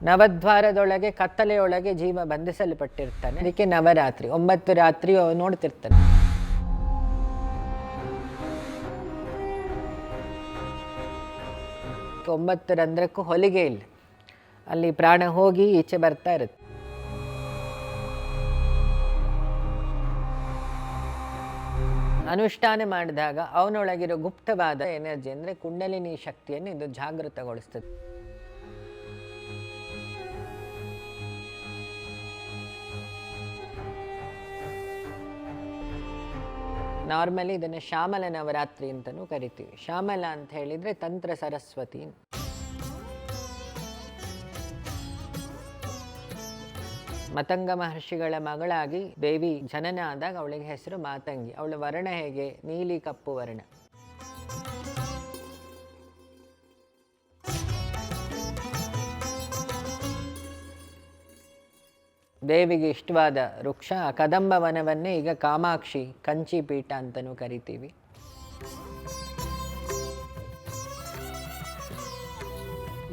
ನವದ್ವಾರದೊಳಗೆ ಕತ್ತಲೆಯೊಳಗೆ ಜೀವ ಬಂಧಿಸಲ್ಪಟ್ಟಿರ್ತಾನೆ. ಅದಕ್ಕೆ ನವರಾತ್ರಿ, 9 ರಾತ್ರಿ ನೋಡ್ತಿರ್ತಾನೆ. ಒಂಬತ್ತರಂದ್ರಕ್ಕೂ ಹೊಲಿಗೆ ಇಲ್ಲ, ಅಲ್ಲಿ ಪ್ರಾಣ ಹೋಗಿ ಈಚೆ ಬರ್ತಾ ಇರುತ್ತೆ. ಅನುಷ್ಠಾನ ಮಾಡಿದಾಗ ಅವನೊಳಗಿರೋ ಗುಪ್ತವಾದ ಎನರ್ಜಿ ಅಂದರೆ ಕುಂಡಲಿನಿ ಶಕ್ತಿಯನ್ನು ಇದು ಜಾಗೃತಗೊಳಿಸ್ತದೆ. ನಾರ್ಮಲಿ ಇದನ್ನು ಶ್ಯಾಮಲ ನವರಾತ್ರಿ ಅಂತಲೂ ಕರಿತೀವಿ. ಶ್ಯಾಮಲ ಅಂತ ಹೇಳಿದರೆ ತಂತ್ರ ಸರಸ್ವತಿ. ಮತಂಗ ಮಹರ್ಷಿಗಳ ಮಗಳಾಗಿ ದೇವಿ ಜನನ ಆದಾಗ ಅವಳಿಗೆ ಹೆಸರು ಮಾತಂಗಿ. ಅವಳ ವರ್ಣ ಹೇಗೆ? ನೀಲಿ ಕಪ್ಪು ವರ್ಣ. ದೇವಿಗೆ ಇಷ್ಟವಾದ ವೃಕ್ಷ ಕದಂಬ ವನವನ್ನೇ ಈಗ ಕಾಮಾಕ್ಷಿ ಕಂಚಿ ಪೀಠ ಅಂತಲೂ ಕರಿತೀವಿ.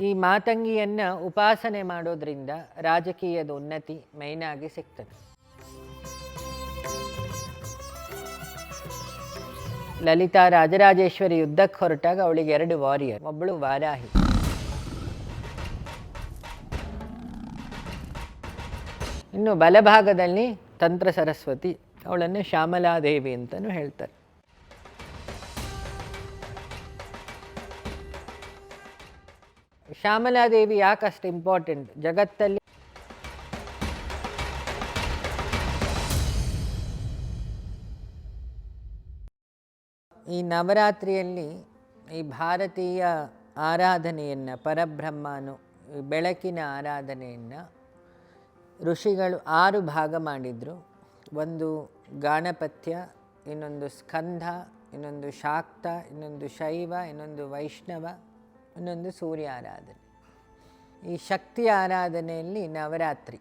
ಈ ಮಾತಂಗಿಯನ್ನು ಉಪಾಸನೆ ಮಾಡೋದ್ರಿಂದ ರಾಜಕೀಯದ ಉನ್ನತಿ ಮೈನಾಗಿ ಸಿಗ್ತದೆ. ಲಲಿತಾ ರಾಜರಾಜೇಶ್ವರಿ ಯುದ್ಧಕ್ಕೆ ಹೊರಟಾಗ ಅವಳಿಗೆ 2 ವಾರಿಯರ್, ಒಬ್ಬಳು ವಾರಾಹಿ. ಇನ್ನು ಬಲಭಾಗದಲ್ಲಿ ತಂತ್ರ ಸರಸ್ವತಿ, ಅವಳನ್ನು ಶ್ಯಾಮಲಾದೇವಿ ಅಂತಲೂ ಹೇಳ್ತಾರೆ. ಶ್ಯಾಮಲಾದೇವಿ ಯಾಕಷ್ಟು ಇಂಪಾರ್ಟೆಂಟ್ ಜಗತ್ತಲ್ಲಿ? ಈ ನವರಾತ್ರಿಯಲ್ಲಿ ಈ ಭಾರತೀಯ ಆರಾಧನೆಯನ್ನು, ಪರಬ್ರಹ್ಮನು ಬೆಳಕಿನ ಆರಾಧನೆಯನ್ನು ಋಷಿಗಳು 6 ಭಾಗ ಮಾಡಿದರು. ಒಂದು ಗಾಣಪತ್ಯ, ಇನ್ನೊಂದು ಸ್ಕಂಧ, ಇನ್ನೊಂದು ಶಾಕ್ತ, ಇನ್ನೊಂದು ಶೈವ, ಇನ್ನೊಂದು ವೈಷ್ಣವ, ಇನ್ನೊಂದು ಸೂರ್ಯ ಆರಾಧನೆ. ಈ ಶಕ್ತಿ ಆರಾಧನೆಯಲ್ಲಿ ನವರಾತ್ರಿ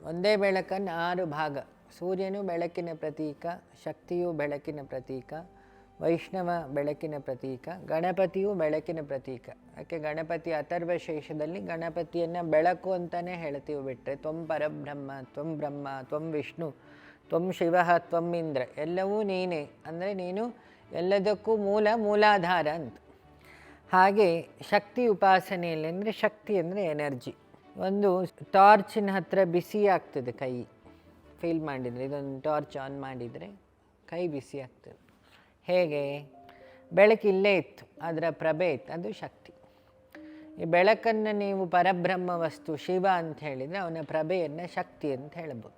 ಒಂದೇ ಬೆಳಕನ್ನು 6 ಭಾಗ. ಸೂರ್ಯನು ಬೆಳಕಿನ ಪ್ರತೀಕ, ಶಕ್ತಿಯು ಬೆಳಕಿನ ಪ್ರತೀಕ, ವೈಷ್ಣವ ಬೆಳಕಿನ ಪ್ರತೀಕ, ಗಣಪತಿಯು ಬೆಳಕಿನ ಪ್ರತೀಕ. ಯಾಕೆ ಗಣಪತಿ ಅಥರ್ವಶೇಷದಲ್ಲಿ ಗಣಪತಿಯನ್ನು ಬೆಳಕು ಅಂತಲೇ ಹೇಳ್ತೀವಿ. ಬಿಟ್ಟರೆ ತ್ವಂ ಪರಬ್ರಹ್ಮ, ತ್ವಂ ಬ್ರಹ್ಮ, ತ್ವಂ ವಿಷ್ಣು, ತ್ವಂ ಶಿವ, ತ್ವಂ ಇಂದ್ರ, ಎಲ್ಲವೂ ನೀನೇ ಅಂದರೆ ನೀನು ಎಲ್ಲದಕ್ಕೂ ಮೂಲಾಧಾರ ಅಂತ. ಹಾಗೆ ಶಕ್ತಿ ಉಪಾಸನೆಯಲ್ಲಿ ಅಂದರೆ ಶಕ್ತಿ ಅಂದರೆ ಎನರ್ಜಿ. ಒಂದು ಟಾರ್ಚಿನ ಹತ್ತಿರ ಬಿಸಿ ಆಗ್ತದೆ ಕೈ, ಫೀಲ್ ಮಾಡಿದರೆ, ಇದೊಂದು ಟಾರ್ಚ್ ಆನ್ ಮಾಡಿದರೆ ಕೈ ಬಿಸಿ ಆಗ್ತದೆ. ಹೇಗೆ? ಬೆಳಕಿಲ್ಲೇ ಇತ್ತು, ಅದರ ಪ್ರಭೆ ಇತ್ತು, ಅದು ಶಕ್ತಿ. ಈ ಬೆಳಕನ್ನು ನೀವು ಪರಬ್ರಹ್ಮ ವಸ್ತು ಶಿವ ಅಂತ ಹೇಳಿದರೆ ಅವನ ಪ್ರಭೆಯನ್ನು ಶಕ್ತಿ ಅಂತ ಹೇಳ್ಬೋದು.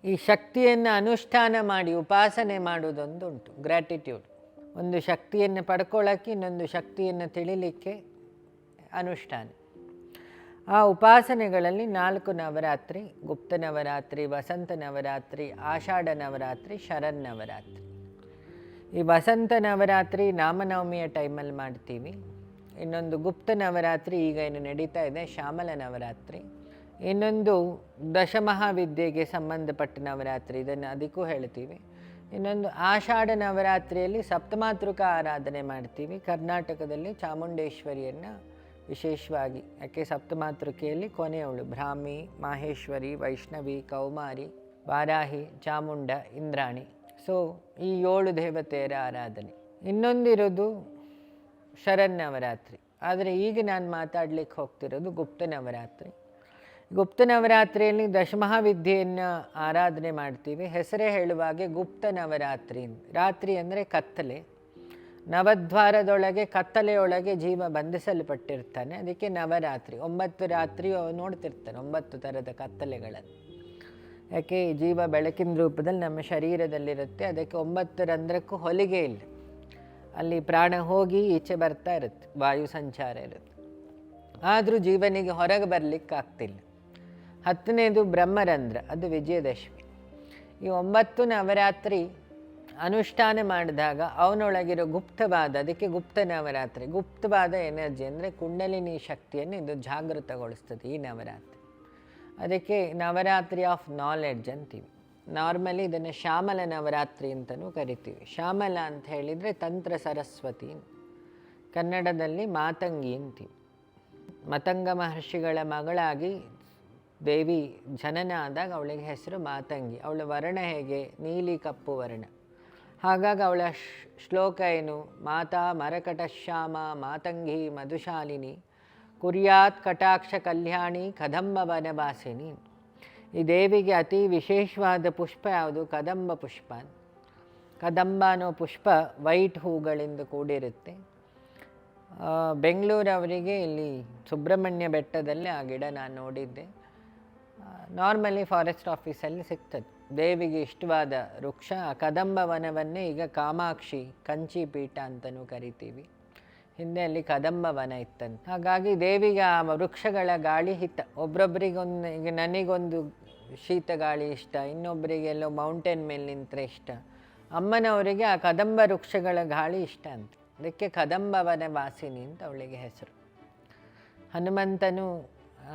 ಈ ಶಕ್ತಿಯನ್ನು ಅನುಷ್ಠಾನ ಮಾಡಿ ಉಪಾಸನೆ ಮಾಡೋದೊಂದು ಉಂಟು, ಗ್ರ್ಯಾಟಿಟ್ಯೂಡ್. ಒಂದು ಶಕ್ತಿಯನ್ನು ಪಡ್ಕೊಳ್ಳೋಕ್ಕೆ ಇನ್ನೊಂದು ಶಕ್ತಿಯನ್ನು ತಿಳಿಲಿಕ್ಕೆ ಅನುಷ್ಠಾನ. ಆ ಉಪಾಸನೆಗಳಲ್ಲಿ 4 ನವರಾತ್ರಿ: ಗುಪ್ತ ನವರಾತ್ರಿ, ವಸಂತ ನವರಾತ್ರಿ, ಆಷಾಢ ನವರಾತ್ರಿ, ಶರನ್ನವರಾತ್ರಿ. ಈ ವಸಂತ ನವರಾತ್ರಿ ರಾಮನವಮಿಯ ಟೈಮಲ್ಲಿ ಮಾಡ್ತೀವಿ. ಇನ್ನೊಂದು ಗುಪ್ತ ನವರಾತ್ರಿ ಈಗ ಏನು ನಡೀತಾ ಇದೆ, ಶ್ಯಾಮಲ ನವರಾತ್ರಿ. ಇನ್ನೊಂದು ದಶಮಹಾವಿದ್ಯೆಗೆ ಸಂಬಂಧಪಟ್ಟ ನವರಾತ್ರಿ, ಇದನ್ನು ಅದಕ್ಕೂ ಹೇಳ್ತೀವಿ. ಇನ್ನೊಂದು ಆಷಾಢ ನವರಾತ್ರಿಯಲ್ಲಿ ಸಪ್ತಮಾತೃಕ ಆರಾಧನೆ ಮಾಡ್ತೀವಿ. ಕರ್ನಾಟಕದಲ್ಲಿ ಚಾಮುಂಡೇಶ್ವರಿಯನ್ನು ವಿಶೇಷವಾಗಿ, ಯಾಕೆ ಸಪ್ತಮಾತೃಕೆಯಲ್ಲಿ ಕೊನೆಯವಳು ಬ್ರಾಹ್ಮಿ, ಮಾಹೇಶ್ವರಿ, ವೈಷ್ಣವಿ, ಕೌಮಾರಿ, ವಾರಾಹಿ, ಚಾಮುಂಡ, ಇಂದ್ರಾಣಿ. ಸೊ ಈ 7 ದೇವತೆಯರ ಆರಾಧನೆ. ಇನ್ನೊಂದಿರೋದು ಶರನ್ನವರಾತ್ರಿ. ಆದರೆ ಈಗ ನಾನು ಮಾತಾಡ್ಲಿಕ್ಕೆ ಹೋಗ್ತಿರೋದು ಗುಪ್ತ ನವರಾತ್ರಿ. ಗುಪ್ತ ನವರಾತ್ರಿಯಲ್ಲಿ ದಶಮಹಾವಿದ್ಯೆಯನ್ನು ಆರಾಧನೆ ಮಾಡ್ತೀವಿ. ಹೆಸರೇ ಹೇಳುವಾಗೆ ಗುಪ್ತ ನವರಾತ್ರಿ. ರಾತ್ರಿ ಅಂದರೆ ಕತ್ತಲೆ. ನವದ್ವಾರದೊಳಗೆ ಕತ್ತಲೆಯೊಳಗೆ ಜೀವ ಬಂಧಿಸಲ್ಪಟ್ಟಿರ್ತಾನೆ, ಅದಕ್ಕೆ ನವರಾತ್ರಿ. 9 ರಾತ್ರಿ ನೋಡ್ತಿರ್ತಾನೆ 9 ಥರದ ಕತ್ತಲೆಗಳನ್ನು. ಯಾಕೆ? ಜೀವ ಬೆಳಕಿನ ರೂಪದಲ್ಲಿ ನಮ್ಮ ಶರೀರದಲ್ಲಿರುತ್ತೆ, ಅದಕ್ಕೆ 9 ರಂಧ್ರಕ್ಕೂ ಹೊಲಿಗೆ ಇಲ್ಲ, ಅಲ್ಲಿ ಪ್ರಾಣ ಹೋಗಿ ಈಚೆ ಬರ್ತಾ ಇರುತ್ತೆ, ವಾಯು ಸಂಚಾರ ಇರುತ್ತೆ. ಆದರೂ ಜೀವನಿಗೆ ಹೊರಗೆ ಬರಲಿಕ್ಕೆ ಆಗ್ತಿಲ್ಲ. 10ನೇದು ಬ್ರಹ್ಮರಂಧ್ರ, ಅದು ವಿಜಯದಶಮಿ. ಈ 9 ನವರಾತ್ರಿ ಅನುಷ್ಠಾನ ಮಾಡಿದಾಗ ಅವನೊಳಗಿರೋ ಗುಪ್ತವಾದ, ಅದಕ್ಕೆ ಗುಪ್ತ ನವರಾತ್ರಿ, ಗುಪ್ತವಾದ ಎನರ್ಜಿ ಅಂದರೆ ಕುಂಡಲಿನಿ ಶಕ್ತಿಯನ್ನು ಇದು ಜಾಗೃತಗೊಳಿಸ್ತದೆ ಈ ನವರಾತ್ರಿ. ಅದಕ್ಕೆ ನವರಾತ್ರಿ ಆಫ್ ನಾಲೆಡ್ಜ್ ಅಂತೀವಿ. ನಾರ್ಮಲಿ ಇದನ್ನು ಶ್ಯಾಮಲ ನವರಾತ್ರಿ ಅಂತಲೂ ಕರಿತೀವಿ. ಶ್ಯಾಮಲ ಅಂತ ಹೇಳಿದರೆ ತಂತ್ರ ಸರಸ್ವತಿ, ಕನ್ನಡದಲ್ಲಿ ಮಾತಂಗಿ ಅಂತೀವಿ. ಮತಂಗ ಮಹರ್ಷಿಗಳ ಮಗಳಾಗಿ ದೇವಿ ಜನನ ಆದಾಗ ಅವಳಿಗೆ ಹೆಸರು ಮಾತಂಗಿ. ಅವಳ ವರ್ಣ ಹೇಗೆ? ನೀಲಿ ಕಪ್ಪು ವರ್ಣ. ಹಾಗಾಗಿ ಅವಳ ಶ್ಲೋಕ ಏನು? ಮಾತಾ ಮರಕಟ ಶ್ಯಾಮ ಮಾತಂಗಿ ಮಧುಶಾಲಿನಿ ಕುರ್ಯಾತ್ ಕಟಾಕ್ಷ ಕಲ್ಯಾಣಿ ಕದಂಬ ವನವಾಸಿನಿ. ಈ ದೇವಿಗೆ ಅತಿ ವಿಶೇಷವಾದ ಪುಷ್ಪ ಯಾವುದು? ಕದಂಬ ಪುಷ್ಪ. ಕದಂಬ ಅನ್ನೋ ಪುಷ್ಪ ವೈಟ್ ಹೂಗಳಿಂದ ಕೂಡಿರುತ್ತೆ. ಬೆಂಗಳೂರವರಿಗೆ ಇಲ್ಲಿ ಸುಬ್ರಹ್ಮಣ್ಯ ಬೆಟ್ಟದಲ್ಲಿ ಆ ಗಿಡ ನಾನು ನೋಡಿದ್ದೆ. ನಾರ್ಮಲಿ ಫಾರೆಸ್ಟ್ ಆಫೀಸಲ್ಲಿ ಸಿಗ್ತದೆ. ದೇವಿಗೆ ಇಷ್ಟವಾದ ವೃಕ್ಷ ಕದಂಬ ವನವನ್ನೇ ಈಗ ಕಾಮಾಕ್ಷಿ ಕಂಚಿ ಪೀಠ ಅಂತಲೂ ಕರಿತೀವಿ. ಹಿಂದೆ ಅಲ್ಲಿ ಕದಂಬ ವನ ಇತ್ತಂತೆ. ಹಾಗಾಗಿ ದೇವಿಗೆ ಆ ವೃಕ್ಷಗಳ ಗಾಳಿ ಹಿತ. ಒಬ್ರೊಬ್ರಿಗೊಂದು, ಈಗ ನನಗೊಂದು ಶೀತ ಗಾಳಿ ಇಷ್ಟ, ಇನ್ನೊಬ್ಬರಿಗೆಲ್ಲೋ ಮೌಂಟೇನ್ ಮೇಲೆ ನಿಂತರೆ ಇಷ್ಟ. ಅಮ್ಮನವರಿಗೆ ಆ ಕದಂಬ ವೃಕ್ಷಗಳ ಗಾಳಿ ಇಷ್ಟ ಅಂತ. ಅದಕ್ಕೆ ಕದಂಬ ವನ ವಾಸಿನಿ ಅಂತ ಅವಳಿಗೆ ಹೆಸರು. ಹನುಮಂತನು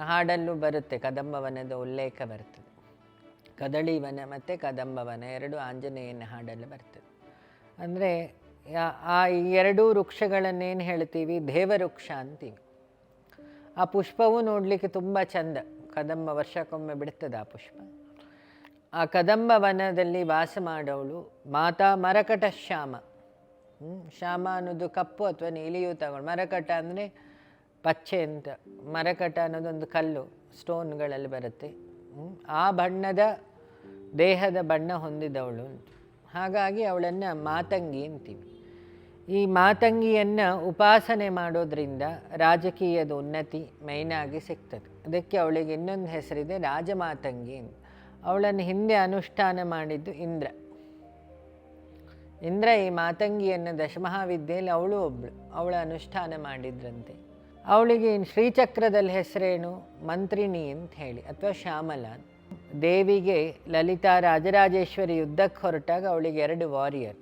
ಹಾಡಲ್ಲೂ ಬರುತ್ತೆ, ಕದಂಬ ವನದ ಉಲ್ಲೇಖ ಬರ್ತದೆ. ಕದಳಿ ವನ ಮತ್ತು ಕದಂಬ ವನ ಎರಡು ಆಂಜನೇಯನ ಹಾಡಲ್ಲಿ ಬರ್ತದೆ. ಅಂದರೆ ಆ ಎರಡೂ ವೃಕ್ಷಗಳನ್ನೇನು ಹೇಳ್ತೀವಿ? ದೇವವೃಕ್ಷ ಅಂತೀವಿ. ಆ ಪುಷ್ಪವೂ ನೋಡಲಿಕ್ಕೆ ತುಂಬ ಚಂದ. ಕದಂಬ ವರ್ಷಕ್ಕೊಮ್ಮೆ ಬಿಡ್ತದೆ ಆ ಪುಷ್ಪ. ಆ ಕದಂಬ ವನದಲ್ಲಿ ವಾಸ ಮಾಡೋಳು ಮಾತಾ ಮರಕಟ ಶ್ಯಾಮ. ಶ್ಯಾಮ ಅನ್ನೋದು ಕಪ್ಪು ಅಥವಾ ನೀಲಿಯೂ ತಗೊಂಡು, ಮರಕಟ ಅಂದರೆ ಪಚ್ಚೆ ಅಂತ. ಮರಕಟ ಅನ್ನೋದೊಂದು ಕಲ್ಲು, ಸ್ಟೋನ್ಗಳಲ್ಲಿ ಬರುತ್ತೆ. ಆ ಬಣ್ಣದ ದೇಹದ ಬಣ್ಣ ಹೊಂದಿದವಳು. ಹಾಗಾಗಿ ಅವಳನ್ನು ಮಾತಂಗಿ ಅಂತೀವಿ. ಈ ಮಾತಂಗಿಯನ್ನು ಉಪಾಸನೆ ಮಾಡೋದ್ರಿಂದ ರಾಜಕೀಯದ ಉನ್ನತಿ ಮೇಯ್ನಾಗಿ ಸಿಗ್ತದೆ. ಅದಕ್ಕೆ ಅವಳಿಗೆ ಇನ್ನೊಂದು ಹೆಸರಿದೆ, ರಾಜಮಾತಂಗಿ ಅಂತ. ಅವಳನ್ನು ಹಿಂದೆ ಅನುಷ್ಠಾನ ಮಾಡಿದ್ದು ಇಂದ್ರ. ಇಂದ್ರ ಈ ಮಾತಂಗಿಯನ್ನು ದಶಮಹಾವಿದ್ಯೆಯಲ್ಲಿ ಅವಳು ಒಬ್ಬಳು, ಅವಳ ಅನುಷ್ಠಾನ ಮಾಡಿದ್ರಂತೆ. ಅವಳಿಗೆ ಶ್ರೀಚಕ್ರದಲ್ಲಿ ಹೆಸರೇನು? ಮಂತ್ರಿಣಿ ಅಂತ ಹೇಳಿ, ಅಥವಾ ಶ್ಯಾಮಲ. ದೇವಿಗೆ ಲಲಿತಾ ರಾಜರಾಜೇಶ್ವರಿ ಯುದ್ಧಕ್ಕೆ ಹೊರಟಾಗ ಅವಳಿಗೆ 2 ವಾರಿಯರ್.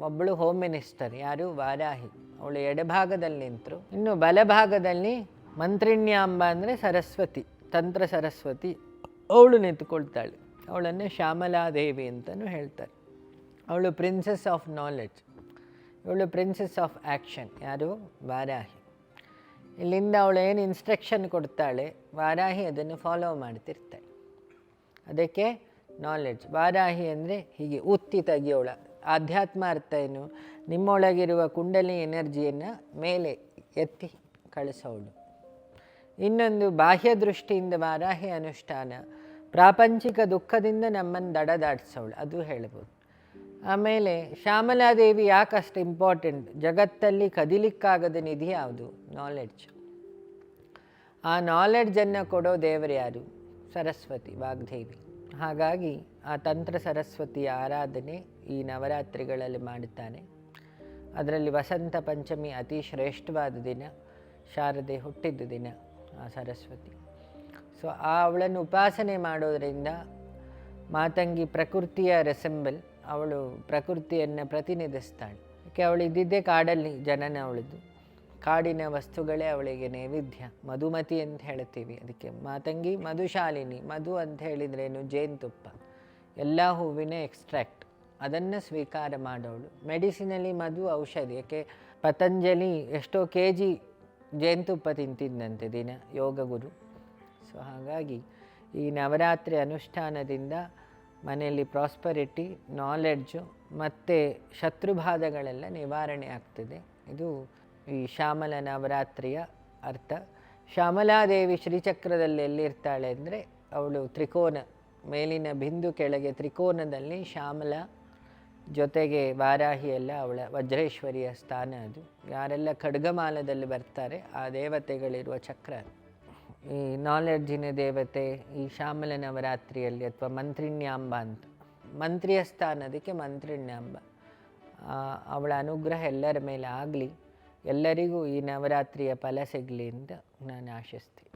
ಒಬ್ಬಳು ಹೋಮ್ ಮಿನಿಸ್ಟರ್, ಯಾರು? ವಾರಾಹಿ. ಅವಳು ಎಡಭಾಗದಲ್ಲಿ ನಿಂತರು. ಇನ್ನು ಬಲಭಾಗದಲ್ಲಿ ಮಂತ್ರಿಣ್ಯಾಂಬ ಅಂದರೆ ಸರಸ್ವತಿ, ತಂತ್ರ ಸರಸ್ವತಿ, ಅವಳು ನಿಂತುಕೊಳ್ತಾಳೆ. ಅವಳನ್ನು ಶ್ಯಾಮಲಾದೇವಿ ಅಂತಲೂ ಹೇಳ್ತಾರೆ. ಅವಳು ಪ್ರಿನ್ಸೆಸ್ ಆಫ್ ನಾಲೆಡ್ಜ್, ಇವಳು ಪ್ರಿನ್ಸೆಸ್ ಆಫ್ ಆ್ಯಕ್ಷನ್. ಯಾರು? ವಾರಾಹಿ. ಇಲ್ಲಿಂದ ಅವಳು ಏನು ಇನ್ಸ್ಟ್ರಕ್ಷನ್ ಕೊಡ್ತಾಳೆ, ವಾರಾಹಿ ಅದನ್ನು ಫಾಲೋ ಮಾಡ್ತಿರ್ತಾಳೆ. ಅದಕ್ಕೆ ನಾಲೆಡ್ಜ್. ವಾರಾಹಿ ಅಂದರೆ ಹೀಗೆ ಉತ್ತಿ ತೆಗಿಯೋಳ. ಆಧ್ಯಾತ್ಮ ಅರ್ಥ ಏನು? ನಿಮ್ಮೊಳಗಿರುವ ಕುಂಡಲಿ ಎನರ್ಜಿಯನ್ನು ಮೇಲೆ ಎತ್ತಿ ಕಳಿಸೋಳು. ಇನ್ನೊಂದು ಬಾಹ್ಯ ದೃಷ್ಟಿಯಿಂದ ವಾರಾಹಿ ಅನುಷ್ಠಾನ, ಪ್ರಾಪಂಚಿಕ ದುಃಖದಿಂದ ನಮ್ಮನ್ನು ದಡದಾಡಿಸೋಳು, ಅದು ಹೇಳ್ಬೋದು. ಆಮೇಲೆ ಶ್ಯಾಮಲಾದೇವಿ ಯಾಕಷ್ಟು ಇಂಪಾರ್ಟೆಂಟ್? ಜಗತ್ತಲ್ಲಿ ಕದಿಲಿಕ್ಕಾಗದ ನಿಧಿ ಯಾವುದು? ನಾಲೆಡ್ಜ್. ಆ ನಾಲೆಡ್ಜನ್ನು ಕೊಡೋ ದೇವರು ಯಾರು? ಸರಸ್ವತಿ, ವಾಗ್ದೇವಿ. ಹಾಗಾಗಿ ಆ ತಂತ್ರ ಸರಸ್ವತಿಯ ಆರಾಧನೆ ಈ ನವರಾತ್ರಿಗಳಲ್ಲಿ ಮಾಡುತ್ತಾನೆ. ಅದರಲ್ಲಿ ವಸಂತ ಪಂಚಮಿ ಅತಿ ಶ್ರೇಷ್ಠವಾದ ದಿನ, ಶಾರದೆ ಹುಟ್ಟಿದ ದಿನ ಆ ಸರಸ್ವತಿ. ಸೊ ಅವಳನ್ನು ಉಪಾಸನೆ ಮಾಡೋದರಿಂದ ಮಾತಂಗಿ ಪ್ರಕೃತಿಯ ರೆಸೆಂಬಲ್, ಅವಳು ಪ್ರಕೃತಿಯನ್ನು ಪ್ರತಿನಿಧಿಸ್ತಾಳೆ. ಯಾಕೆ ಅವಳು ಇದ್ದಿದ್ದೇ ಕಾಡಲ್ಲಿ, ಜನನ ಅವಳದು. ಕಾಡಿನ ವಸ್ತುಗಳೇ ಅವಳಿಗೆ ನೈವೇದ್ಯ. ಮಧುಮತಿ ಅಂತ ಹೇಳ್ತೀವಿ ಅದಕ್ಕೆ. ಮಾತಂಗಿ ಮಧುಶಾಲಿನಿ. ಮಧು ಅಂತ ಹೇಳಿದ್ರೇನು? ಜೇನುತುಪ್ಪ, ಎಲ್ಲ ಹೂವಿನ ಎಕ್ಸ್ಟ್ರಾಕ್ಟ್, ಅದನ್ನು ಸ್ವೀಕಾರ ಮಾಡೋಳು. ಮೆಡಿಸಿನಲ್ಲಿ ಮಧು ಔಷಧಿ. ಯಾಕೆ ಪತಂಜಲಿ ಎಷ್ಟೋ kg ಜೇನುತುಪ್ಪ ತಿಂತಿದ್ದಂತೆ ದಿನ, ಯೋಗ ಗುರು. ಸೊ ಹಾಗಾಗಿ ಈ ನವರಾತ್ರಿ ಅನುಷ್ಠಾನದಿಂದ ಮನೆಯಲ್ಲಿ ಪ್ರಾಸ್ಪರಿಟಿ, ನಾಲೆಡ್ಜು ಮತ್ತು ಶತ್ರುಬಾಧಗಳೆಲ್ಲ ನಿವಾರಣೆ ಆಗ್ತದೆ. ಇದು ಈ ಶ್ಯಾಮಲ ನವರಾತ್ರಿಯ ಅರ್ಥ. ಶ್ಯಾಮಲಾದೇವಿ ಶ್ರೀಚಕ್ರದಲ್ಲಿ ಎಲ್ಲಿರ್ತಾಳೆ ಅಂದರೆ, ಅವಳು ತ್ರಿಕೋನ, ಮೇಲಿನ ಬಿಂದು ಕೆಳಗೆ ತ್ರಿಕೋನದಲ್ಲಿ ಶ್ಯಾಮಲ, ಜೊತೆಗೆ ವಾರಾಹಿ ಎಲ್ಲ ಅವಳ ವಜ್ರೇಶ್ವರಿಯ ಸ್ಥಾನ ಅದು. ಯಾರೆಲ್ಲ ಖಡ್ಗಮಾಲದಲ್ಲಿ ಬರ್ತಾರೆ ಆ ದೇವತೆಗಳಿರುವ ಚಕ್ರ. ಈ ನಾಲೆಡ್ಜಿನ ದೇವತೆ ಈ ಶ್ಯಾಮಲ ನವರಾತ್ರಿಯಲ್ಲಿ, ಅಥವಾ ಮಂತ್ರಿಣ್ಯಾಂಬ ಅಂತ. ಮಂತ್ರಿಯ ಸ್ಥಾನ, ಅದಕ್ಕೆ ಮಂತ್ರಿಣ್ಯಾಂಬ. ಅವಳ ಅನುಗ್ರಹ ಎಲ್ಲರ ಮೇಲೆ ಆಗಲಿ, ಎಲ್ಲರಿಗೂ ಈ ನವರಾತ್ರಿಯ ಫಲ ಸಿಗಲಿ ಅಂತ ನಾನು ಆಶಿಸ್ತೀನಿ.